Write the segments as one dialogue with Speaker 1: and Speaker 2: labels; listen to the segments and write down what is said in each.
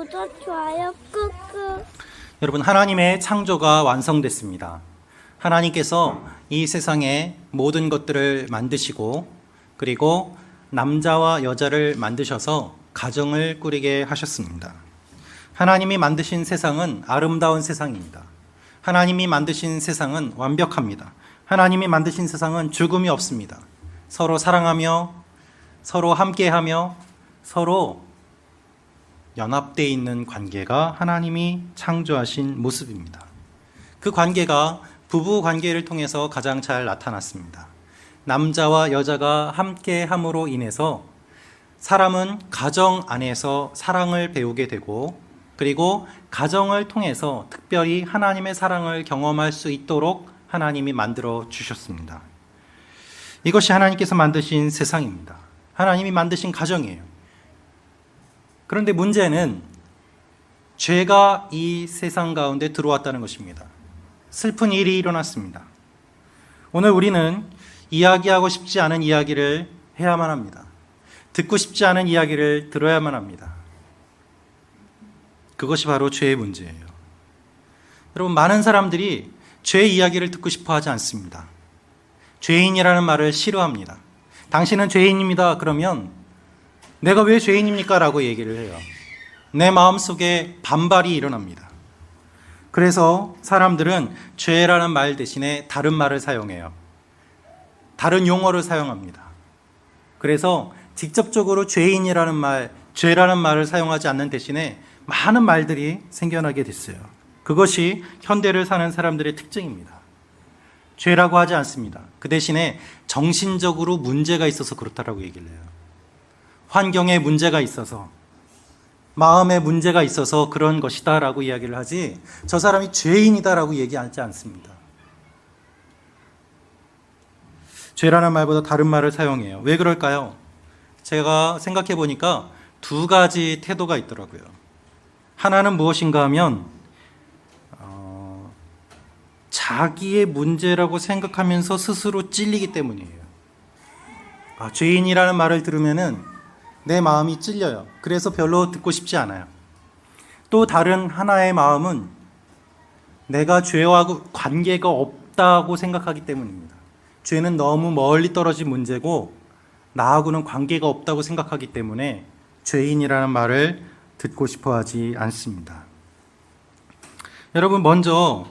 Speaker 1: 구독, 좋아요 꾹꾹.
Speaker 2: 여러분, 하나님의 창조가 완성됐습니다. 하나님께서 이 세상의 모든 것들을 만드시고 그리고 남자와 여자를 만드셔서 가정을 꾸리게 하셨습니다. 하나님이 만드신 세상은 아름다운 세상입니다. 하나님이 만드신 세상은 완벽합니다. 하나님이 만드신 세상은 죽음이 없습니다. 서로 사랑하며 서로 함께하며 서로 연합되어 있는 관계가 하나님이 창조하신 모습입니다. 그 관계가 부부 관계를 통해서 가장 잘 나타났습니다. 남자와 여자가 함께함으로 인해서 사람은 가정 안에서 사랑을 배우게 되고 그리고 가정을 통해서 특별히 하나님의 사랑을 경험할 수 있도록 하나님이 만들어 주셨습니다. 이것이 하나님께서 만드신 세상입니다. 하나님이 만드신 가정이에요. 그런데 문제는 죄가 이 세상 가운데 들어왔다는 것입니다. 슬픈 일이 일어났습니다. 오늘 우리는 이야기하고 싶지 않은 이야기를 해야만 합니다. 듣고 싶지 않은 이야기를 들어야만 합니다. 그것이 바로 죄의 문제예요. 여러분, 많은 사람들이 죄의 이야기를 듣고 싶어 하지 않습니다. 죄인이라는 말을 싫어합니다. 당신은 죄인입니다. 그러면 내가 왜 죄인입니까? 라고 얘기를 해요. 내 마음속에 반발이 일어납니다. 그래서 사람들은 죄라는 말 대신에 다른 말을 사용해요. 다른 용어를 사용합니다. 그래서 직접적으로 죄인이라는 말, 죄라는 말을 사용하지 않는 대신에 많은 말들이 생겨나게 됐어요. 그것이 현대를 사는 사람들의 특징입니다. 죄라고 하지 않습니다. 그 대신에 정신적으로 문제가 있어서 그렇다라고 얘기를 해요. 환경에 문제가 있어서, 마음에 문제가 있어서 그런 것이다 라고 이야기를 하지, 저 사람이 죄인이다 라고 얘기하지 않습니다. 죄라는 말보다 다른 말을 사용해요. 왜 그럴까요? 제가 생각해 보니까 두 가지 태도가 있더라고요. 하나는 무엇인가 하면 자기의 문제라고 생각하면서 스스로 찔리기 때문이에요. 죄인이라는 말을 들으면은 내 마음이 찔려요. 그래서 별로 듣고 싶지 않아요. 또 다른 하나의 마음은 내가 죄와 관계가 없다고 생각하기 때문입니다. 죄는 너무 멀리 떨어진 문제고 나하고는 관계가 없다고 생각하기 때문에 죄인이라는 말을 듣고 싶어 하지 않습니다. 여러분, 먼저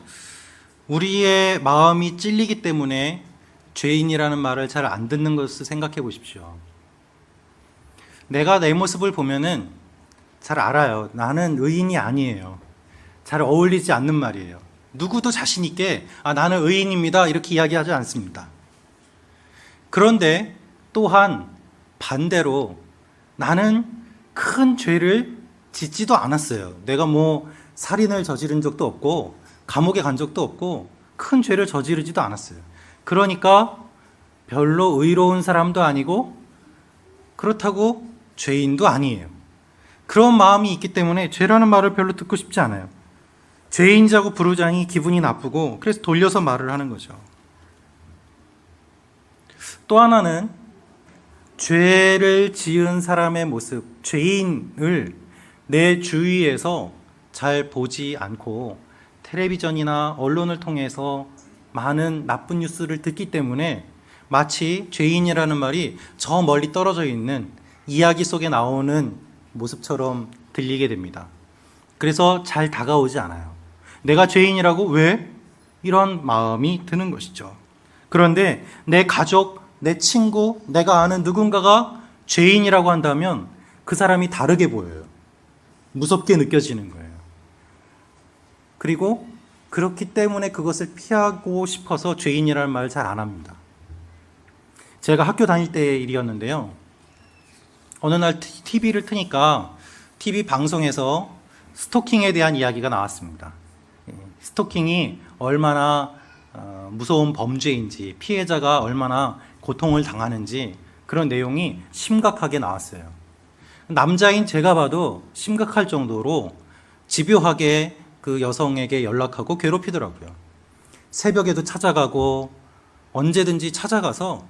Speaker 2: 우리의 마음이 찔리기 때문에 죄인이라는 말을 잘 안 듣는 것을 생각해 보십시오. 내가 내 모습을 보면은 잘 알아요. 나는 의인이 아니에요. 잘 어울리지 않는 말이에요. 누구도 자신 있게 나는 의인입니다 이렇게 이야기하지 않습니다. 그런데 또한 반대로 나는 큰 죄를 짓지도 않았어요. 내가 살인을 저지른 적도 없고 감옥에 간 적도 없고 큰 죄를 저지르지도 않았어요. 그러니까 별로 의로운 사람도 아니고 그렇다고 죄인도 아니에요. 그런 마음이 있기 때문에 죄라는 말을 별로 듣고 싶지 않아요. 죄인이라고 부르자니 기분이 나쁘고 그래서 돌려서 말을 하는 거죠. 또 하나는 죄를 지은 사람의 모습, 죄인을 내 주위에서 잘 보지 않고 텔레비전이나 언론을 통해서 많은 나쁜 뉴스를 듣기 때문에 마치 죄인이라는 말이 저 멀리 떨어져 있는 이야기 속에 나오는 모습처럼 들리게 됩니다. 그래서 잘 다가오지 않아요. 내가 죄인이라고 왜? 이런 마음이 드는 것이죠. 그런데 내 가족, 내 친구, 내가 아는 누군가가 죄인이라고 한다면 그 사람이 다르게 보여요. 무섭게 느껴지는 거예요. 그리고 그렇기 때문에 그것을 피하고 싶어서 죄인이라는 말을 잘 안 합니다. 제가 학교 다닐 때의 일이었는데요. 어느 날 TV를 트니까 TV 방송에서 스토킹에 대한 이야기가 나왔습니다. 스토킹이 얼마나 무서운 범죄인지, 피해자가 얼마나 고통을 당하는지 그런 내용이 심각하게 나왔어요. 남자인 제가 봐도 심각할 정도로 집요하게 그 여성에게 연락하고 괴롭히더라고요. 새벽에도 찾아가고 언제든지 찾아가서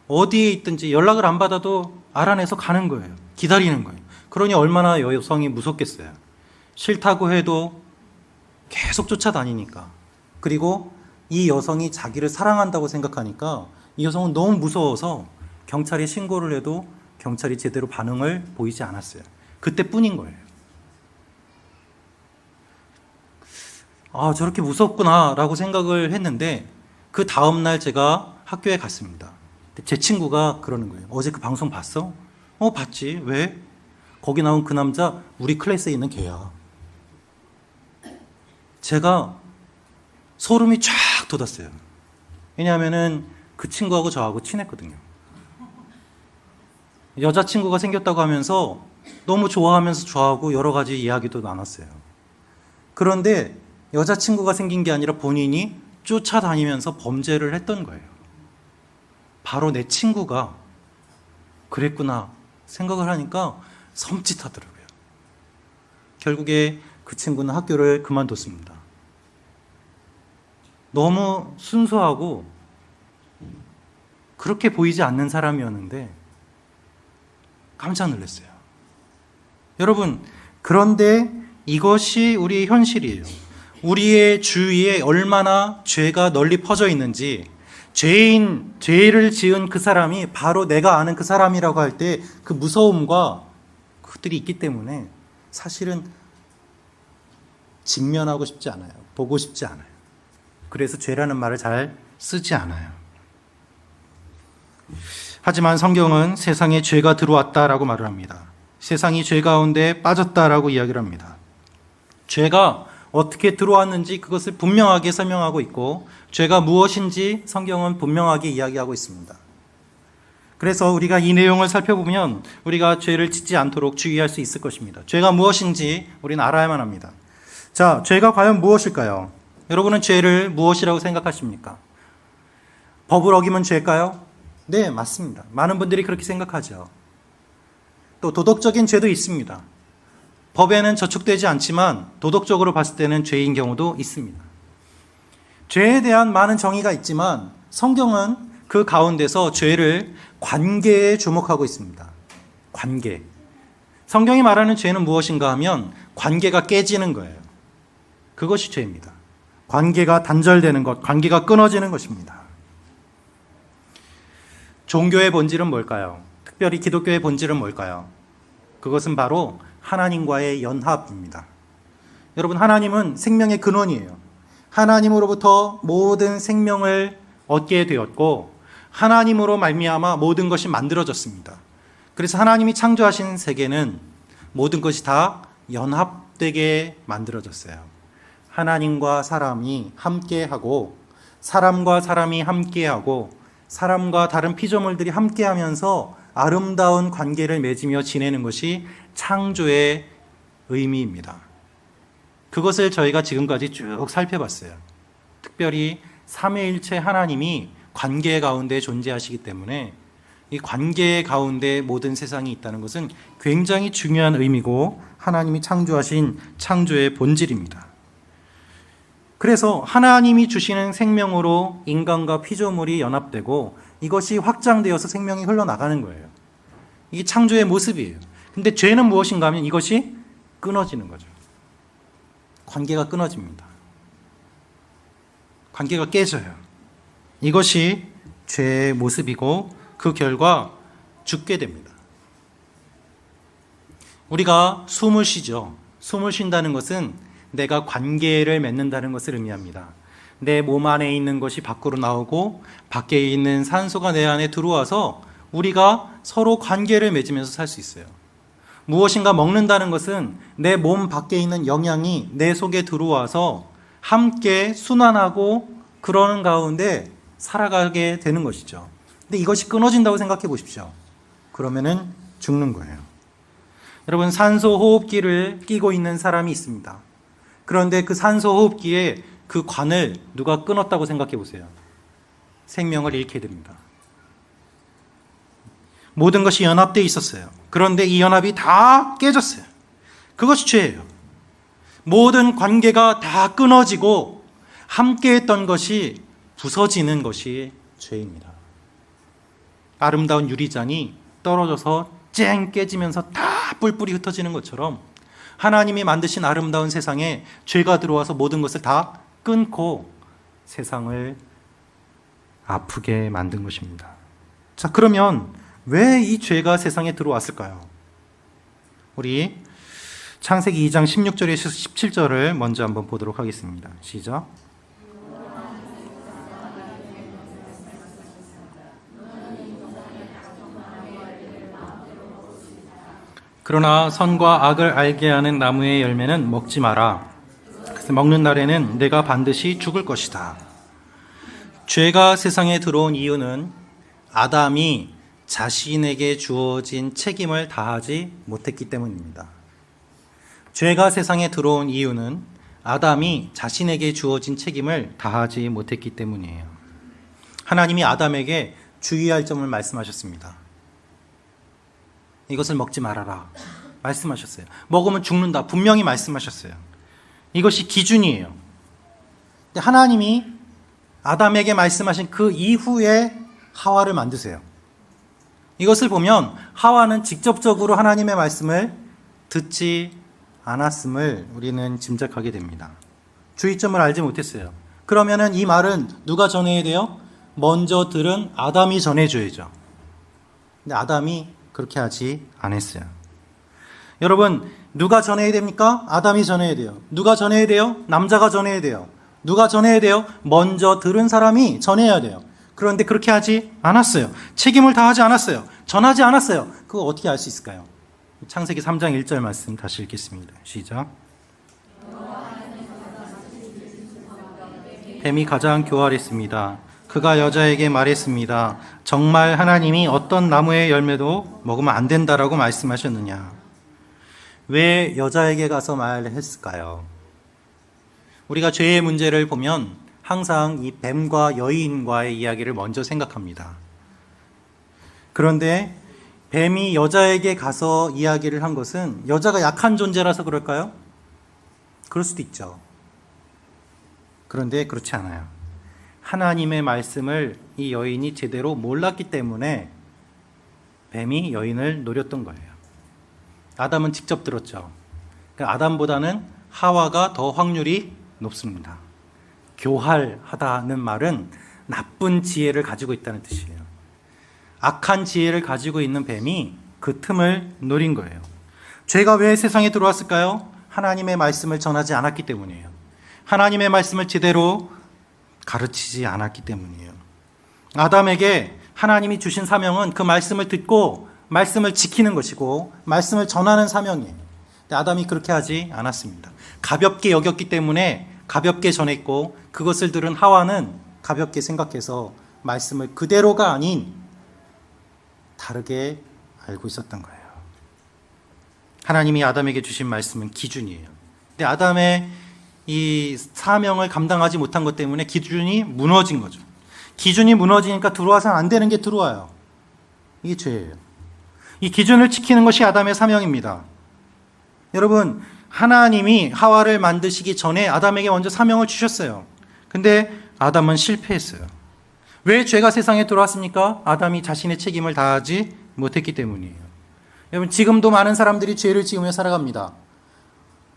Speaker 2: 어디에 있든지 연락을 안 받아도 알아내서 가는 거예요. 기다리는 거예요. 그러니 얼마나 여성이 무섭겠어요. 싫다고 해도 계속 쫓아다니니까. 그리고 이 여성이 자기를 사랑한다고 생각하니까 이 여성은 너무 무서워서 경찰에 신고를 해도 경찰이 제대로 반응을 보이지 않았어요. 그때뿐인 거예요. 아, 저렇게 무섭구나 라고 생각을 했는데 그 다음날 제가 학교에 갔습니다. 제 친구가 그러는 거예요. 어제 그 방송 봤어? 봤지. 왜? 거기 나온 그 남자 우리 클래스에 있는 걔야. 제가 소름이 쫙 돋았어요. 왜냐하면은 그 친구하고 저하고 친했거든요. 여자친구가 생겼다고 하면서 너무 좋아하면서 좋아하고 여러 가지 이야기도 나눴어요. 그런데 여자친구가 생긴 게 아니라 본인이 쫓아다니면서 범죄를 했던 거예요. 바로 내 친구가 그랬구나 생각을 하니까 섬찟하더라고요. 결국에 그 친구는 학교를 그만뒀습니다. 너무 순수하고 그렇게 보이지 않는 사람이었는데 깜짝 놀랐어요. 여러분, 그런데 이것이 우리의 현실이에요. 우리의 주위에 얼마나 죄가 널리 퍼져 있는지, 죄를 지은 그 사람이 바로 내가 아는 그 사람이라고 할 때 그 무서움과 그것들이 있기 때문에 사실은 직면하고 싶지 않아요. 보고 싶지 않아요. 그래서 죄라는 말을 잘 쓰지 않아요. 하지만 성경은 세상에 죄가 들어왔다라고 말을 합니다. 세상이 죄 가운데 빠졌다라고 이야기를 합니다. 죄가 어떻게 들어왔는지 그것을 분명하게 설명하고 있고 죄가 무엇인지 성경은 분명하게 이야기하고 있습니다. 그래서 우리가 이 내용을 살펴보면 우리가 죄를 짓지 않도록 주의할 수 있을 것입니다. 죄가 무엇인지 우리는 알아야만 합니다. 자, 죄가 과연 무엇일까요? 여러분은 죄를 무엇이라고 생각하십니까? 법을 어기면 죄일까요? 네, 맞습니다. 많은 분들이 그렇게 생각하죠. 또 도덕적인 죄도 있습니다. 법에는 저촉되지 않지만 도덕적으로 봤을 때는 죄인 경우도 있습니다. 죄에 대한 많은 정의가 있지만 성경은 그 가운데서 죄를 관계에 주목하고 있습니다. 관계. 성경이 말하는 죄는 무엇인가 하면 관계가 깨지는 거예요. 그것이 죄입니다. 관계가 단절되는 것, 관계가 끊어지는 것입니다. 종교의 본질은 뭘까요? 특별히 기독교의 본질은 뭘까요? 그것은 바로 하나님과의 연합입니다. 여러분, 하나님은 생명의 근원이에요. 하나님으로부터 모든 생명을 얻게 되었고 하나님으로 말미암아 모든 것이 만들어졌습니다. 그래서 하나님이 창조하신 세계는 모든 것이 다 연합되게 만들어졌어요. 하나님과 사람이 함께하고 사람과 사람이 함께하고 사람과 다른 피조물들이 함께하면서 아름다운 관계를 맺으며 지내는 것이 창조의 의미입니다. 그것을 저희가 지금까지 쭉 살펴봤어요. 특별히 삼위일체 하나님이 관계 가운데 존재하시기 때문에 이 관계 가운데 모든 세상이 있다는 것은 굉장히 중요한 의미고 하나님이 창조하신 창조의 본질입니다. 그래서 하나님이 주시는 생명으로 인간과 피조물이 연합되고 이것이 확장되어서 생명이 흘러나가는 거예요. 이게 창조의 모습이에요. 근데 죄는 무엇인가 하면 이것이 끊어지는 거죠. 관계가 끊어집니다. 관계가 깨져요. 이것이 죄의 모습이고 그 결과 죽게 됩니다. 우리가 숨을 쉬죠. 숨을 쉰다는 것은 내가 관계를 맺는다는 것을 의미합니다. 내 몸 안에 있는 것이 밖으로 나오고 밖에 있는 산소가 내 안에 들어와서 우리가 서로 관계를 맺으면서 살 수 있어요. 무엇인가 먹는다는 것은 내 몸 밖에 있는 영양이 내 속에 들어와서 함께 순환하고 그러는 가운데 살아가게 되는 것이죠. 근데 이것이 끊어진다고 생각해 보십시오. 그러면은 죽는 거예요. 여러분, 산소 호흡기를 끼고 있는 사람이 있습니다. 그런데 그 산소 호흡기에 그 관을 누가 끊었다고 생각해 보세요. 생명을 잃게 됩니다. 모든 것이 연합되어 있었어요. 그런데 이 연합이 다 깨졌어요. 그것이 죄예요. 모든 관계가 다 끊어지고 함께했던 것이 부서지는 것이 죄입니다. 아름다운 유리잔이 떨어져서 쨍 깨지면서 다 뿔뿔이 흩어지는 것처럼 하나님이 만드신 아름다운 세상에 죄가 들어와서 모든 것을 다 끊고 세상을 아프게 만든 것입니다. 자, 그러면 왜 이 죄가 세상에 들어왔을까요? 우리 창세기 2장 16절에서 17절을 먼저 한번 보도록 하겠습니다. 시작. 그러나 선과 악을 알게 하는 나무의 열매는 먹지 마라. 그래서 먹는 날에는 내가 반드시 죽을 것이다. 죄가 세상에 들어온 이유는 아담이 자신에게 주어진 책임을 다하지 못했기 때문입니다. 죄가 세상에 들어온 이유는 아담이 자신에게 주어진 책임을 다하지 못했기 때문이에요. 하나님이 아담에게 주의할 점을 말씀하셨습니다. 이것을 먹지 말아라 말씀하셨어요. 먹으면 죽는다 분명히 말씀하셨어요. 이것이 기준이에요. 근데 하나님이 아담에게 말씀하신 그 이후에 하와를 만드세요. 이것을 보면 하와는 직접적으로 하나님의 말씀을 듣지 않았음을 우리는 짐작하게 됩니다. 주의점을 알지 못했어요. 그러면은 이 말은 누가 전해야 돼요? 먼저 들은 아담이 전해줘야죠. 근데 아담이 그렇게 하지 않았어요. 여러분, 누가 전해야 됩니까? 아담이 전해야 돼요. 누가 전해야 돼요? 남자가 전해야 돼요. 누가 전해야 돼요? 먼저 들은 사람이 전해야 돼요. 그런데 그렇게 하지 않았어요. 책임을 다하지 않았어요. 전하지 않았어요. 그거 어떻게 알 수 있을까요? 창세기 3장 1절 말씀 다시 읽겠습니다. 시작. 뱀이 가장 교활했습니다. 그가 여자에게 말했습니다. 정말 하나님이 어떤 나무의 열매도 먹으면 안 된다라고 말씀하셨느냐? 왜 여자에게 가서 말했을까요? 우리가 죄의 문제를 보면 항상 이 뱀과 여인과의 이야기를 먼저 생각합니다. 그런데 뱀이 여자에게 가서 이야기를 한 것은 여자가 약한 존재라서 그럴까요? 그럴 수도 있죠. 그런데 그렇지 않아요. 하나님의 말씀을 이 여인이 제대로 몰랐기 때문에 뱀이 여인을 노렸던 거예요. 아담은 직접 들었죠. 아담보다는 하와가 더 확률이 높습니다. 교활하다는 말은 나쁜 지혜를 가지고 있다는 뜻이에요. 악한 지혜를 가지고 있는 뱀이 그 틈을 노린 거예요. 죄가 왜 세상에 들어왔을까요? 하나님의 말씀을 전하지 않았기 때문이에요. 하나님의 말씀을 제대로 가르치지 않았기 때문이에요. 아담에게 하나님이 주신 사명은 그 말씀을 듣고 말씀을 지키는 것이고 말씀을 전하는 사명이에요. 근데 아담이 그렇게 하지 않았습니다. 가볍게 여겼기 때문에 가볍게 전했고 그것을 들은 하와는 가볍게 생각해서 말씀을 그대로가 아닌 다르게 알고 있었던 거예요. 하나님이 아담에게 주신 말씀은 기준이에요. 근데 아담의 이 사명을 감당하지 못한 것 때문에 기준이 무너진 거죠. 기준이 무너지니까 들어와서는 안 되는 게 들어와요. 이게 죄예요. 이 기준을 지키는 것이 아담의 사명입니다. 여러분, 하나님이 하와를 만드시기 전에 아담에게 먼저 사명을 주셨어요. 근데 아담은 실패했어요. 왜 죄가 세상에 들어왔습니까? 아담이 자신의 책임을 다하지 못했기 때문이에요. 여러분, 지금도 많은 사람들이 죄를 지으며 살아갑니다.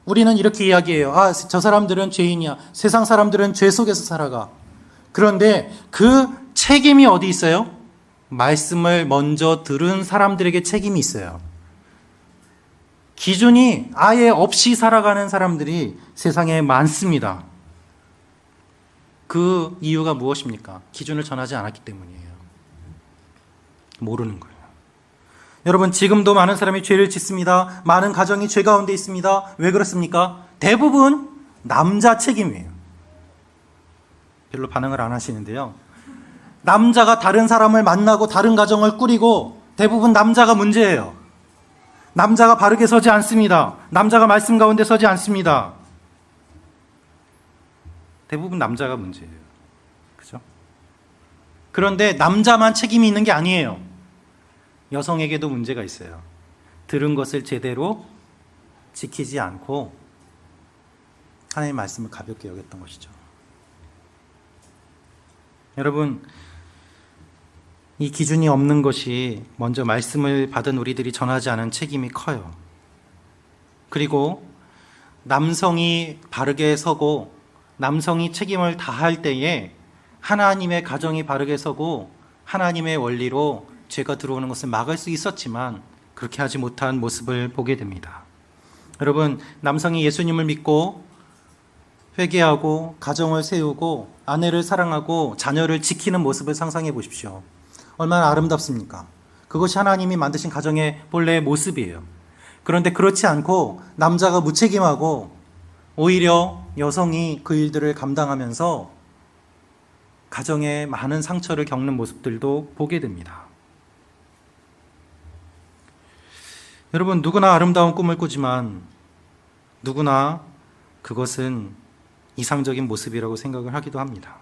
Speaker 2: 우리는 이렇게 이야기해요. 아, 저 사람들은 죄인이야. 세상 사람들은 죄 속에서 살아가. 그런데 그 책임이 어디 있어요? 말씀을 먼저 들은 사람들에게 책임이 있어요. 기준이 아예 없이 살아가는 사람들이 세상에 많습니다. 그 이유가 무엇입니까? 기준을 전하지 않았기 때문이에요. 모르는 거예요. 여러분, 지금도 많은 사람이 죄를 짓습니다. 많은 가정이 죄 가운데 있습니다. 왜 그렇습니까? 대부분 남자 책임이에요. 별로 반응을 안 하시는데요. 남자가 다른 사람을 만나고 다른 가정을 꾸리고 대부분 남자가 문제예요. 남자가 바르게 서지 않습니다. 남자가 말씀 가운데 서지 않습니다. 대부분 남자가 문제예요. 그죠? 그런데 남자만 책임이 있는 게 아니에요. 여성에게도 문제가 있어요. 들은 것을 제대로 지키지 않고 하나님의 말씀을 가볍게 여겼던 것이죠. 여러분, 이 기준이 없는 것이 먼저 말씀을 받은 우리들이 전하지 않은 책임이 커요. 그리고 남성이 바르게 서고 남성이 책임을 다할 때에 하나님의 가정이 바르게 서고 하나님의 원리로 죄가 들어오는 것을 막을 수 있었지만 그렇게 하지 못한 모습을 보게 됩니다. 여러분, 남성이 예수님을 믿고 회개하고 가정을 세우고 아내를 사랑하고 자녀를 지키는 모습을 상상해 보십시오. 얼마나 아름답습니까? 그것이 하나님이 만드신 가정의 본래의 모습이에요. 그런데 그렇지 않고 남자가 무책임하고 오히려 여성이 그 일들을 감당하면서 가정에 많은 상처를 겪는 모습들도 보게 됩니다. 여러분, 누구나 아름다운 꿈을 꾸지만 누구나 그것은 이상적인 모습이라고 생각을 하기도 합니다.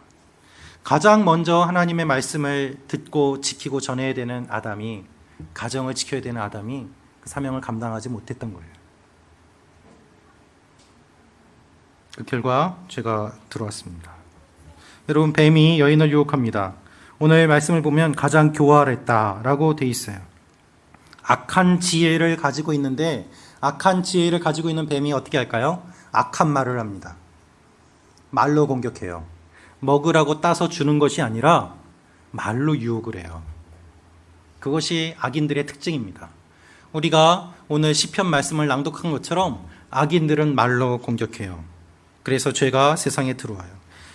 Speaker 2: 가장 먼저 하나님의 말씀을 듣고 지키고 전해야 되는 아담이, 가정을 지켜야 되는 아담이 그 사명을 감당하지 못했던 거예요. 그 결과 죄가 들어왔습니다. 여러분, 뱀이 여인을 유혹합니다. 오늘 말씀을 보면 가장 교활했다라고 돼 있어요. 악한 지혜를 가지고 있는데 악한 지혜를 가지고 있는 뱀이 어떻게 할까요? 악한 말을 합니다. 말로 공격해요. 먹으라고 따서 주는 것이 아니라 말로 유혹을 해요. 그것이 악인들의 특징입니다. 우리가 오늘 시편 말씀을 낭독한 것처럼 악인들은 말로 공격해요. 그래서 죄가 세상에 들어와요.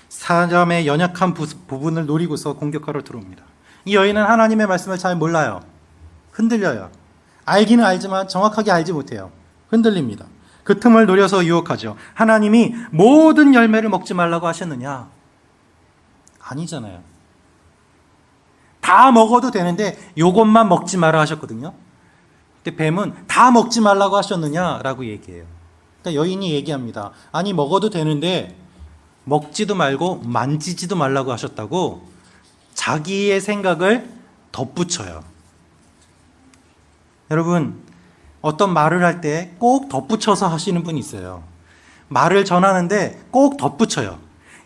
Speaker 2: 사람의 연약한 부분을 노리고서 공격하러 들어옵니다. 이 여인은 하나님의 말씀을 잘 몰라요. 흔들려요. 알기는 알지만 정확하게 알지 못해요. 흔들립니다. 그 틈을 노려서 유혹하죠. 하나님이 모든 열매를 먹지 말라고 하셨느냐? 아니잖아요. 다 먹어도 되는데 요것만 먹지 마라 하셨거든요. 근데 뱀은 다 먹지 말라고 하셨느냐라고 얘기해요. 그러니까 여인이 얘기합니다. 아니, 먹어도 되는데 먹지도 말고 만지지도 말라고 하셨다고 자기의 생각을 덧붙여요. 여러분, 어떤 말을 할 때 꼭 덧붙여서 하시는 분이 있어요. 말을 전하는데 꼭 덧붙여요.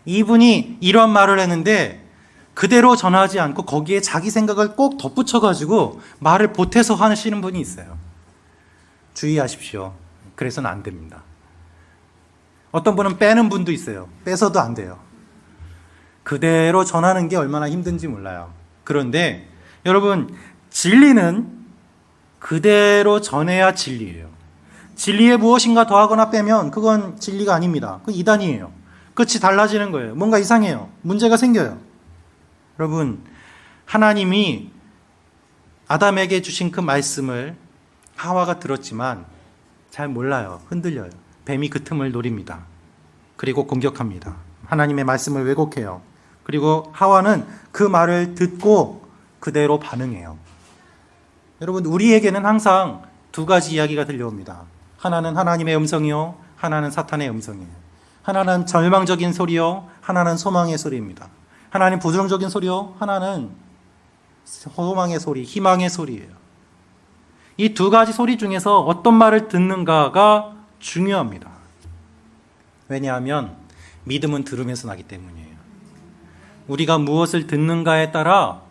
Speaker 2: 이분이 이런 말을 했는데 그대로 전하지 않고 거기에 자기 생각을 꼭 덧붙여가지고 말을 보태서 하시는 분이 있어요. 주의하십시오. 그래서는 안 됩니다. 어떤 분은 빼는 분도 있어요. 빼서도 안 돼요. 그대로 전하는 게 얼마나 힘든지 몰라요. 그런데 여러분, 진리는 그대로 전해야 진리예요. 진리에 무엇인가 더하거나 빼면 그건 진리가 아닙니다. 그건 이단이에요. 끝이 달라지는 거예요. 뭔가 이상해요. 문제가 생겨요. 여러분, 하나님이 아담에게 주신 그 말씀을 하와가 들었지만 잘 몰라요. 흔들려요. 뱀이 그 틈을 노립니다. 그리고 공격합니다. 하나님의 말씀을 왜곡해요. 그리고 하와는 그 말을 듣고 그대로 반응해요. 여러분, 우리에게는 항상 두 가지 이야기가 들려옵니다. 하나는 하나님의 음성이요, 하나는 사탄의 음성이에요. 하나는 절망적인 소리요, 하나는 소망의 소리입니다. 하나는 부정적인 소리요, 하나는 소망의 소리, 희망의 소리예요. 이 두 가지 소리 중에서 어떤 말을 듣는가가 중요합니다. 왜냐하면 믿음은 들으면서 나기 때문이에요. 우리가 무엇을 듣는가에 따라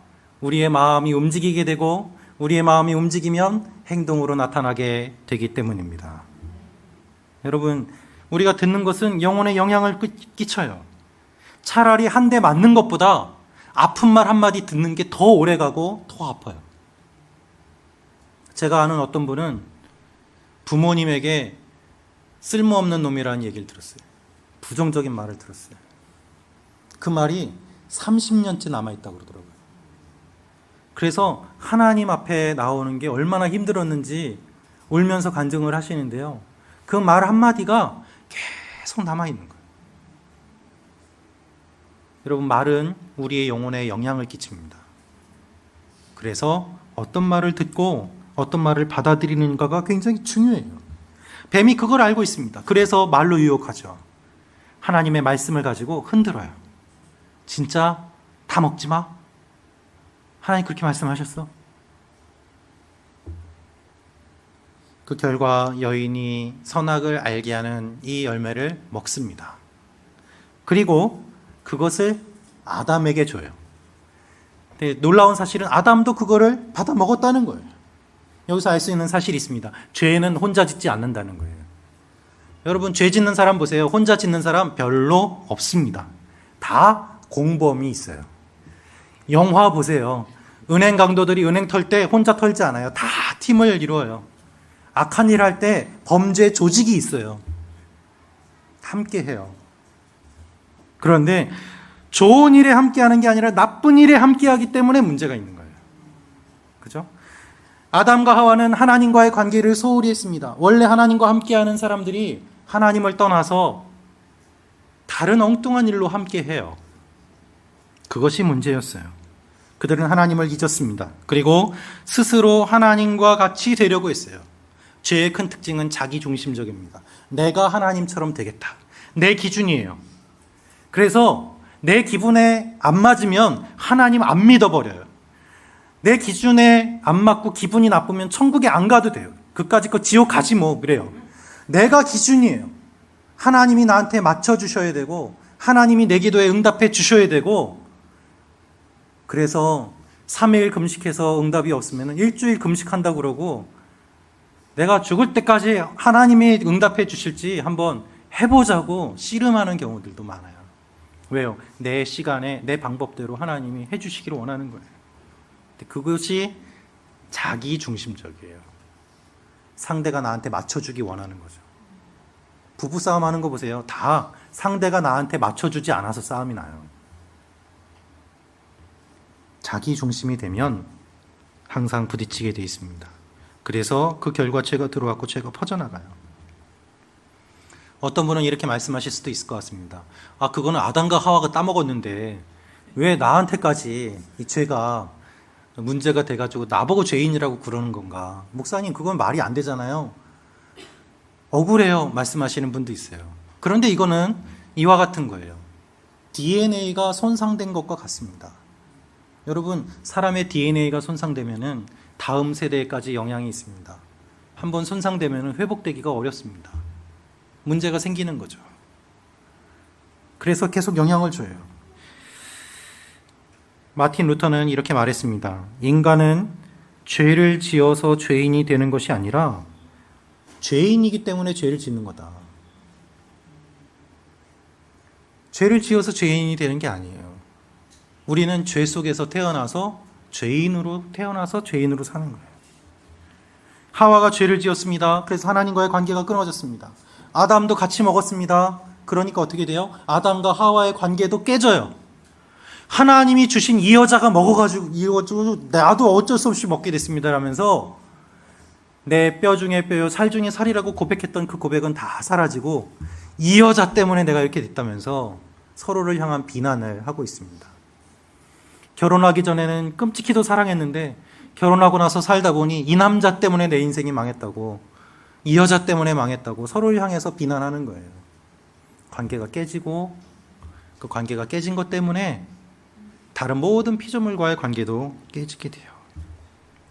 Speaker 2: 우리의 마음이 움직이게 되고 우리의 마음이 움직이면 행동으로 나타나게 되기 때문입니다. 여러분, 우리가 듣는 것은 영혼에 영향을 끼쳐요. 차라리 한 대 맞는 것보다 아픈 말 한마디 듣는 게 더 오래가고 더 아파요. 제가 아는 어떤 분은 부모님에게 쓸모없는 놈이라는 얘기를 들었어요. 부정적인 말을 들었어요. 그 말이 30년째 남아있다고 그러더라고요. 그래서 하나님 앞에 나오는 게 얼마나 힘들었는지 울면서 간증을 하시는데요. 그 말 한마디가 계속 남아있는 거예요. 여러분, 말은 우리의 영혼에 영향을 끼칩니다. 그래서 어떤 말을 듣고 어떤 말을 받아들이는가가 굉장히 중요해요. 뱀이 그걸 알고 있습니다. 그래서 말로 유혹하죠. 하나님의 말씀을 가지고 흔들어요. 진짜 다 먹지 마? 하나님 그렇게 말씀하셨어? 그 결과 여인이 선악을 알게 하는 이 열매를 먹습니다. 그리고 그것을 아담에게 줘요. 근데 놀라운 사실은 아담도 그거를 받아 먹었다는 거예요. 여기서 알 수 있는 사실이 있습니다. 죄는 혼자 짓지 않는다는 거예요. 여러분, 죄 짓는 사람 보세요. 혼자 짓는 사람 별로 없습니다. 다 공범이 있어요. 영화 보세요. 은행 강도들이 은행 털 때 혼자 털지 않아요. 다 팀을 이루어요. 악한 일 할 때 범죄 조직이 있어요. 함께 해요. 그런데 좋은 일에 함께 하는 게 아니라 나쁜 일에 함께 하기 때문에 문제가 있는 거예요. 그죠? 아담과 하와는 하나님과의 관계를 소홀히 했습니다. 원래 하나님과 함께 하는 사람들이 하나님을 떠나서 다른 엉뚱한 일로 함께 해요. 그것이 문제였어요. 그들은 하나님을 잊었습니다. 그리고 스스로 하나님과 같이 되려고 했어요. 죄의 큰 특징은 자기중심적입니다. 내가 하나님처럼 되겠다. 내 기준이에요. 그래서 내 기분에 안 맞으면 하나님 안 믿어버려요. 내 기준에 안 맞고 기분이 나쁘면 천국에 안 가도 돼요. 그까짓 거 지옥 가지 뭐 그래요. 내가 기준이에요. 하나님이 나한테 맞춰주셔야 되고 하나님이 내 기도에 응답해 주셔야 되고, 그래서 3일 금식해서 응답이 없으면 일주일 금식한다고 그러고 내가 죽을 때까지 하나님이 응답해 주실지 한번 해보자고 씨름하는 경우들도 많아요. 왜요? 내 시간에 내 방법대로 하나님이 해주시기를 원하는 거예요. 그것이 자기중심적이에요. 상대가 나한테 맞춰주기 원하는 거죠. 부부싸움 하는 거 보세요. 다 상대가 나한테 맞춰주지 않아서 싸움이 나요. 자기중심이 되면 항상 부딪히게 돼 있습니다. 그래서 그 결과 죄가 들어왔고 죄가 퍼져나가요. 어떤 분은 이렇게 말씀하실 수도 있을 것 같습니다. 아, 그거는 아담과 하와가 따먹었는데 왜 나한테까지 이 죄가 문제가 돼가지고 나보고 죄인이라고 그러는 건가? 목사님, 그건 말이 안 되잖아요. 억울해요 말씀하시는 분도 있어요. 그런데 이거는 이와 같은 거예요. DNA가 손상된 것과 같습니다. 여러분, 사람의 DNA가 손상되면은 다음 세대까지 영향이 있습니다. 한번 손상되면 회복되기가 어렵습니다. 문제가 생기는 거죠. 그래서 계속 영향을 줘요. 마틴 루터는 이렇게 말했습니다. 인간은 죄를 지어서 죄인이 되는 것이 아니라 죄인이기 때문에 죄를 짓는 거다. 죄를 지어서 죄인이 되는 게 아니에요. 우리는 죄 속에서 태어나서 죄인으로 사는 거예요. 하와가 죄를 지었습니다. 그래서 하나님과의 관계가 끊어졌습니다. 아담도 같이 먹었습니다. 그러니까 어떻게 돼요? 아담과 하와의 관계도 깨져요. 하나님이 주신 이 여자가 먹어가지고 나도 어쩔 수 없이 먹게 됐습니다 라면서 내 뼈 중에 뼈요 살 중에 살이라고 고백했던 그 고백은 다 사라지고 이 여자 때문에 내가 이렇게 됐다면서 서로를 향한 비난을 하고 있습니다. 결혼하기 전에는 끔찍히도 사랑했는데 결혼하고 나서 살다 보니 이 남자 때문에 내 인생이 망했다고, 이 여자 때문에 망했다고 서로를 향해서 비난하는 거예요. 관계가 깨지고 그 관계가 깨진 것 때문에 다른 모든 피조물과의 관계도 깨지게 돼요.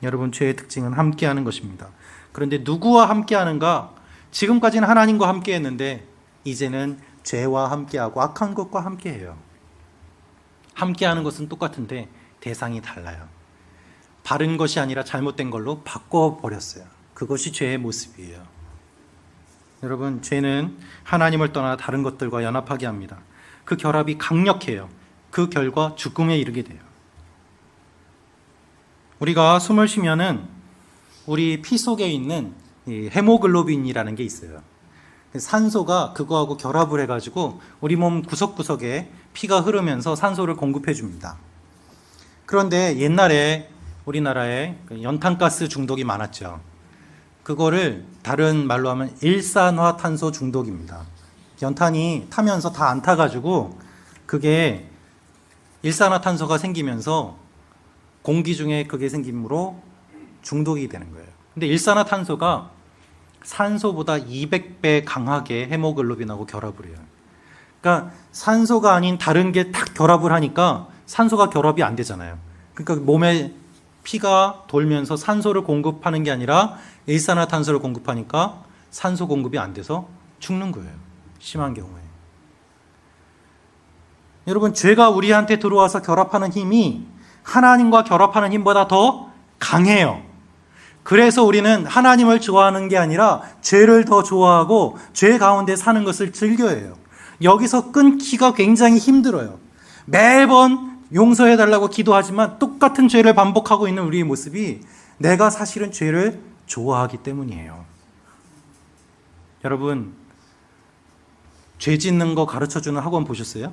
Speaker 2: 여러분, 죄의 특징은 함께하는 것입니다. 그런데 누구와 함께하는가? 지금까지는 하나님과 함께했는데 이제는 죄와 함께하고 악한 것과 함께해요. 함께하는 것은 똑같은데 대상이 달라요. 바른 것이 아니라 잘못된 걸로 바꿔버렸어요. 그것이 죄의 모습이에요. 여러분, 죄는 하나님을 떠나 다른 것들과 연합하게 합니다. 그 결합이 강력해요. 그 결과 죽음에 이르게 돼요. 우리가 숨을 쉬면은 우리 피 속에 있는 이 헤모글로빈이라는 게 있어요. 산소가 그거하고 결합을 해가지고 우리 몸 구석구석에 피가 흐르면서 산소를 공급해 줍니다. 그런데 옛날에 우리나라에 연탄가스 중독이 많았죠. 그거를 다른 말로 하면 일산화탄소 중독입니다. 연탄이 타면서 다 안 타가지고 그게 일산화탄소가 생기면서 공기 중에 그게 생김으로 중독이 되는 거예요. 근데 일산화탄소가 산소보다 200배 강하게 헤모글로빈하고 결합을 해요. 그러니까 산소가 아닌 다른 게 탁 결합을 하니까 산소가 결합이 안 되잖아요. 그러니까 몸에 피가 돌면서 산소를 공급하는 게 아니라 일산화탄소를 공급하니까 산소 공급이 안 돼서 죽는 거예요. 심한 경우에. 여러분, 죄가 우리한테 들어와서 결합하는 힘이 하나님과 결합하는 힘보다 더 강해요. 그래서 우리는 하나님을 좋아하는 게 아니라 죄를 더 좋아하고 죄 가운데 사는 것을 즐겨해요. 여기서 끊기가 굉장히 힘들어요. 매번 용서해달라고 기도하지만 똑같은 죄를 반복하고 있는 우리의 모습이 내가 사실은 죄를 좋아하기 때문이에요. 여러분, 죄 짓는 거 가르쳐주는 학원 보셨어요?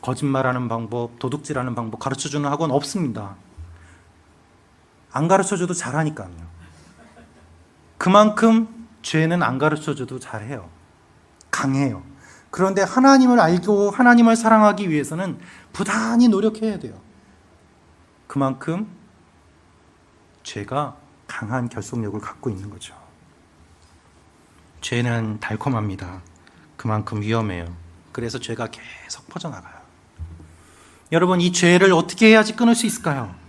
Speaker 2: 거짓말하는 방법, 도둑질하는 방법 가르쳐주는 학원 없습니다. 안 가르쳐줘도 잘하니까요. 그만큼 죄는 안 가르쳐줘도 잘해요. 강해요. 그런데 하나님을 알고 하나님을 사랑하기 위해서는 부단히 노력해야 돼요. 그만큼 죄가 강한 결속력을 갖고 있는 거죠. 죄는 달콤합니다. 그만큼 위험해요. 그래서 죄가 계속 퍼져나가요. 여러분, 이 죄를 어떻게 해야지 끊을 수 있을까요?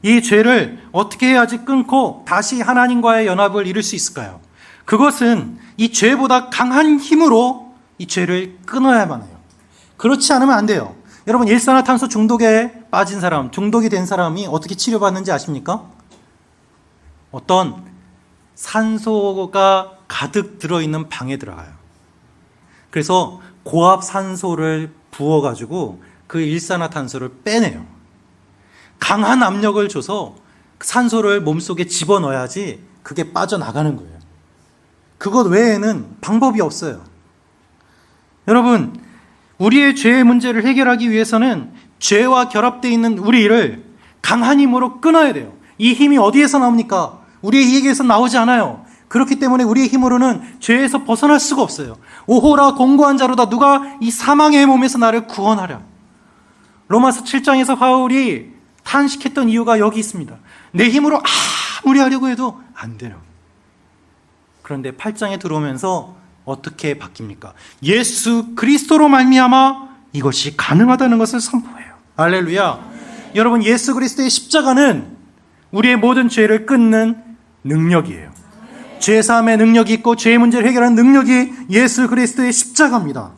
Speaker 2: 이 죄를 어떻게 해야지 끊고 다시 하나님과의 연합을 이룰 수 있을까요? 그것은 이 죄보다 강한 힘으로 이 죄를 끊어야만 해요. 그렇지 않으면 안 돼요. 여러분, 일산화탄소 중독에 빠진 사람, 중독이 된 사람이 어떻게 치료받는지 아십니까? 어떤 산소가 가득 들어있는 방에 들어가요. 그래서 고압 산소를 부어가지고 그 일산화탄소를 빼내요. 강한 압력을 줘서 산소를 몸속에 집어넣어야지 그게 빠져나가는 거예요. 그것 외에는 방법이 없어요. 여러분, 우리의 죄의 문제를 해결하기 위해서는 죄와 결합되어 있는 우리를 강한 힘으로 끊어야 돼요. 이 힘이 어디에서 나옵니까? 우리의 이익에서 나오지 않아요. 그렇기 때문에 우리의 힘으로는 죄에서 벗어날 수가 없어요. 오호라 공고한 자로다, 누가 이 사망의 몸에서 나를 구원하랴. 로마서 7장에서 바울이 탄식했던 이유가 여기 있습니다. 내 힘으로 아무리 하려고 해도 안 돼요. 그런데 8장에 들어오면서 어떻게 바뀝니까? 예수 그리스도로 말미암아 이것이 가능하다는 것을 선포해요. 할렐루야. 여러분, 예수 그리스도의 십자가는 우리의 모든 죄를 끊는 능력이에요. 죄사함의 능력이 있고 죄의 문제를 해결하는 능력이 예수 그리스도의 십자가입니다.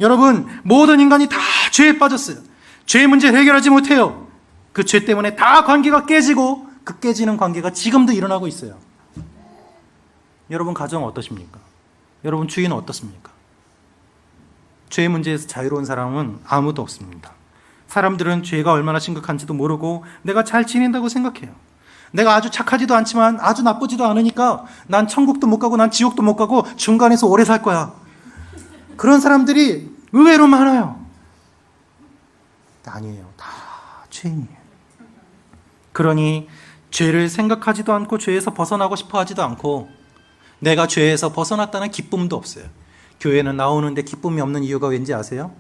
Speaker 2: 여러분, 모든 인간이 다 죄에 빠졌어요. 죄의 문제를 해결하지 못해요. 그 죄 때문에 다 관계가 깨지고 그 깨지는 관계가 지금도 일어나고 있어요. 여러분 가정 어떠십니까? 여러분 주위는 어떻습니까? 죄의 문제에서 자유로운 사람은 아무도 없습니다. 사람들은 죄가 얼마나 심각한지도 모르고 내가 잘 지낸다고 생각해요. 내가 아주 착하지도 않지만 아주 나쁘지도 않으니까 난 천국도 못 가고 난 지옥도 못 가고 중간에서 오래 살 거야. 그런 사람들이 의외로 많아요. 아니에요. 다 죄인이에요. 그러니 죄를 생각하지도 않고 죄에서 벗어나고 싶어 하지도 않고 내가 죄에서 벗어났다는 기쁨도 없어요. 교회는 나오는데 기쁨이 없는 이유가 왠지 아세요?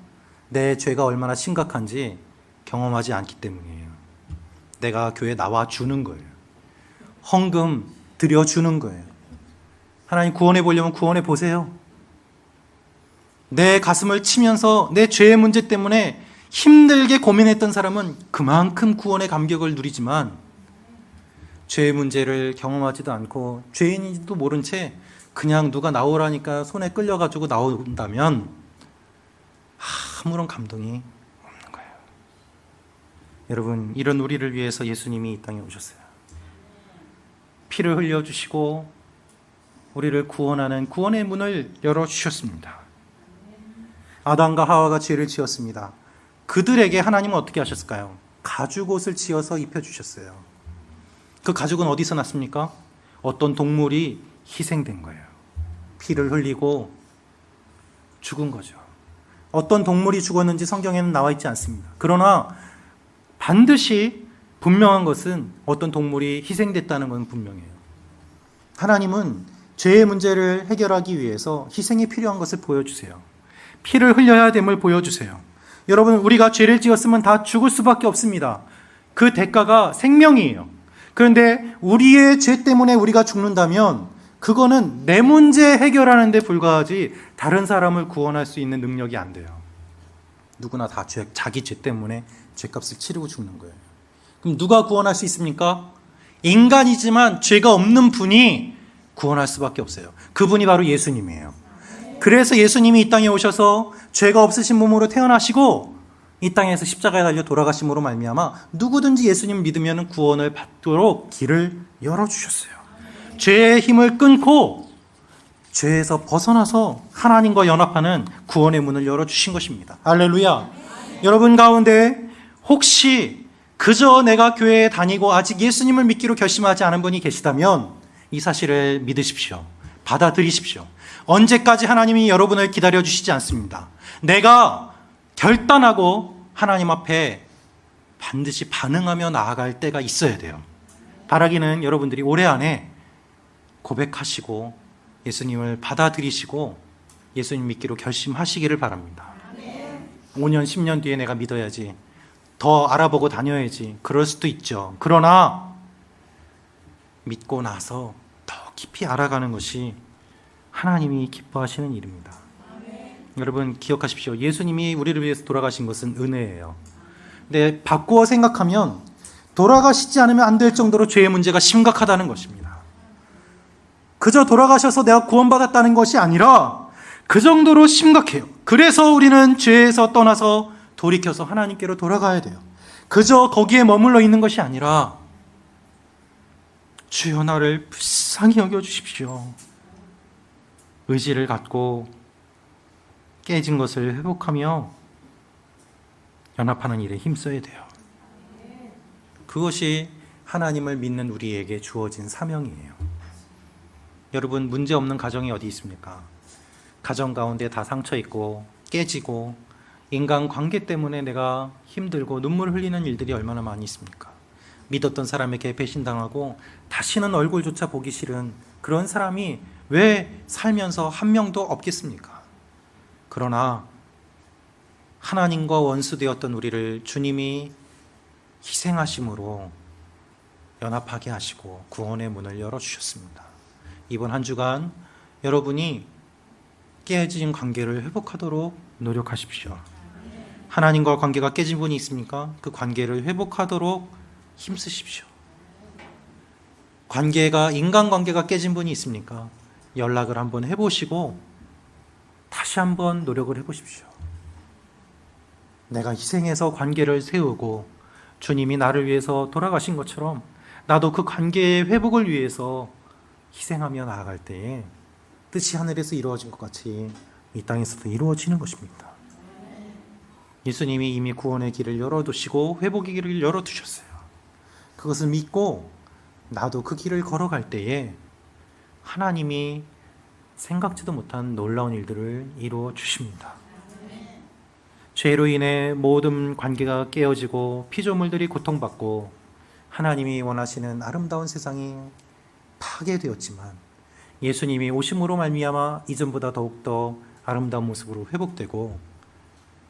Speaker 2: 내 죄가 얼마나 심각한지 경험하지 않기 때문이에요. 내가 교회에 나와 주는 거예요. 헌금 드려주는 거예요. 하나님 구원해 보려면 구원해 보세요. 내 가슴을 치면서 내 죄의 문제 때문에 힘들게 고민했던 사람은 그만큼 구원의 감격을 누리지만 죄의 문제를 경험하지도 않고 죄인인지도 모른 채 그냥 누가 나오라니까 손에 끌려가지고 나온다면 아무런 감동이 없는 거예요. 여러분, 이런 우리를 위해서 예수님이 이 땅에 오셨어요. 피를 흘려주시고 우리를 구원하는 구원의 문을 열어주셨습니다. 아담과 하와가 죄를 지었습니다. 그들에게 하나님은 어떻게 하셨을까요? 가죽옷을 지어서 입혀주셨어요. 그 가죽은 어디서 났습니까? 어떤 동물이 희생된 거예요. 피를 흘리고 죽은 거죠. 어떤 동물이 죽었는지 성경에는 나와 있지 않습니다. 그러나 반드시 분명한 것은 어떤 동물이 희생됐다는 건 분명해요. 하나님은 죄의 문제를 해결하기 위해서 희생이 필요한 것을 보여주세요. 피를 흘려야 됨을 보여주세요. 여러분, 우리가 죄를 지었으면 다 죽을 수밖에 없습니다. 그 대가가 생명이에요. 그런데 우리의 죄 때문에 우리가 죽는다면 그거는 내 문제 해결하는 데 불과하지 다른 사람을 구원할 수 있는 능력이 안 돼요. 누구나 다 자기 죄 때문에 죄값을 치르고 죽는 거예요. 그럼 누가 구원할 수 있습니까? 인간이지만 죄가 없는 분이 구원할 수밖에 없어요. 그분이 바로 예수님이에요. 그래서 예수님이 이 땅에 오셔서 죄가 없으신 몸으로 태어나시고 이 땅에서 십자가에 달려 돌아가심으로 말미암아 누구든지 예수님 믿으면 구원을 받도록 길을 열어주셨어요. 죄의 힘을 끊고 죄에서 벗어나서 하나님과 연합하는 구원의 문을 열어주신 것입니다. 할렐루야. 여러분 가운데 혹시 그저 내가 교회에 다니고 아직 예수님을 믿기로 결심하지 않은 분이 계시다면 이 사실을 믿으십시오. 받아들이십시오. 언제까지 하나님이 여러분을 기다려주시지 않습니다. 내가 결단하고 하나님 앞에 반드시 반응하며 나아갈 때가 있어야 돼요. 바라기는 여러분들이 올해 안에 고백하시고 예수님을 받아들이시고 예수님 믿기로 결심하시기를 바랍니다. 5년, 10년 뒤에 내가 믿어야지, 더 알아보고 다녀야지, 그럴 수도 있죠. 그러나 믿고 나서 더 깊이 알아가는 것이 하나님이 기뻐하시는 일입니다. 여러분 기억하십시오. 예수님이 우리를 위해서 돌아가신 것은 은혜예요. 근데 바꾸어 생각하면 돌아가시지 않으면 안 될 정도로 죄의 문제가 심각하다는 것입니다. 그저 돌아가셔서 내가 구원받았다는 것이 아니라 그 정도로 심각해요. 그래서 우리는 죄에서 떠나서 돌이켜서 하나님께로 돌아가야 돼요. 그저 거기에 머물러 있는 것이 아니라 주여 나를 불쌍히 여겨주십시오. 의지를 갖고 깨진 것을 회복하며 연합하는 일에 힘써야 돼요. 그것이 하나님을 믿는 우리에게 주어진 사명이에요. 여러분 문제없는 가정이 어디 있습니까? 가정 가운데 다 상처 있고 깨지고 인간관계 때문에 내가 힘들고 눈물 흘리는 일들이 얼마나 많이 있습니까? 믿었던 사람에게 배신당하고 다시는 얼굴조차 보기 싫은 그런 사람이 왜 살면서 한 명도 없겠습니까? 그러나 하나님과 원수되었던 우리를 주님이 희생하심으로 연합하게 하시고 구원의 문을 열어주셨습니다. 이번 한 주간 여러분이 깨진 관계를 회복하도록 노력하십시오. 하나님과 관계가 깨진 분이 있습니까? 그 관계를 회복하도록 힘쓰십시오. 관계가 인간관계가 깨진 분이 있습니까? 연락을 한번 해보시고 다시 한번 노력을 해보십시오. 내가 희생해서 관계를 세우고 주님이 나를 위해서 돌아가신 것처럼 나도 그 관계의 회복을 위해서 희생하며 나아갈 때에 뜻이 하늘에서 이루어진 것 같이 이 땅에서도 이루어지는 것입니다. 예수님이 이미 구원의 길을 열어두시고 회복의 길을 열어두셨어요. 그것을 믿고 나도 그 길을 걸어갈 때에 하나님이 생각지도 못한 놀라운 일들을 이루어 주십니다. 죄로 인해 모든 관계가 깨어지고 피조물들이 고통받고 하나님이 원하시는 아름다운 세상이 파괴되었지만 예수님이 오심으로 말미암아 이전보다 더욱더 아름다운 모습으로 회복되고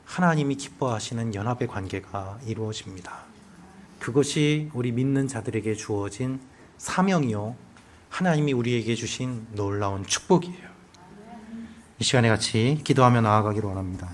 Speaker 2: 하나님이 기뻐하시는 연합의 관계가 이루어집니다. 그것이 우리 믿는 자들에게 주어진 사명이요 하나님이 우리에게 주신 놀라운 축복이에요. 이 시간에 같이 기도하며 나아가기를 원합니다.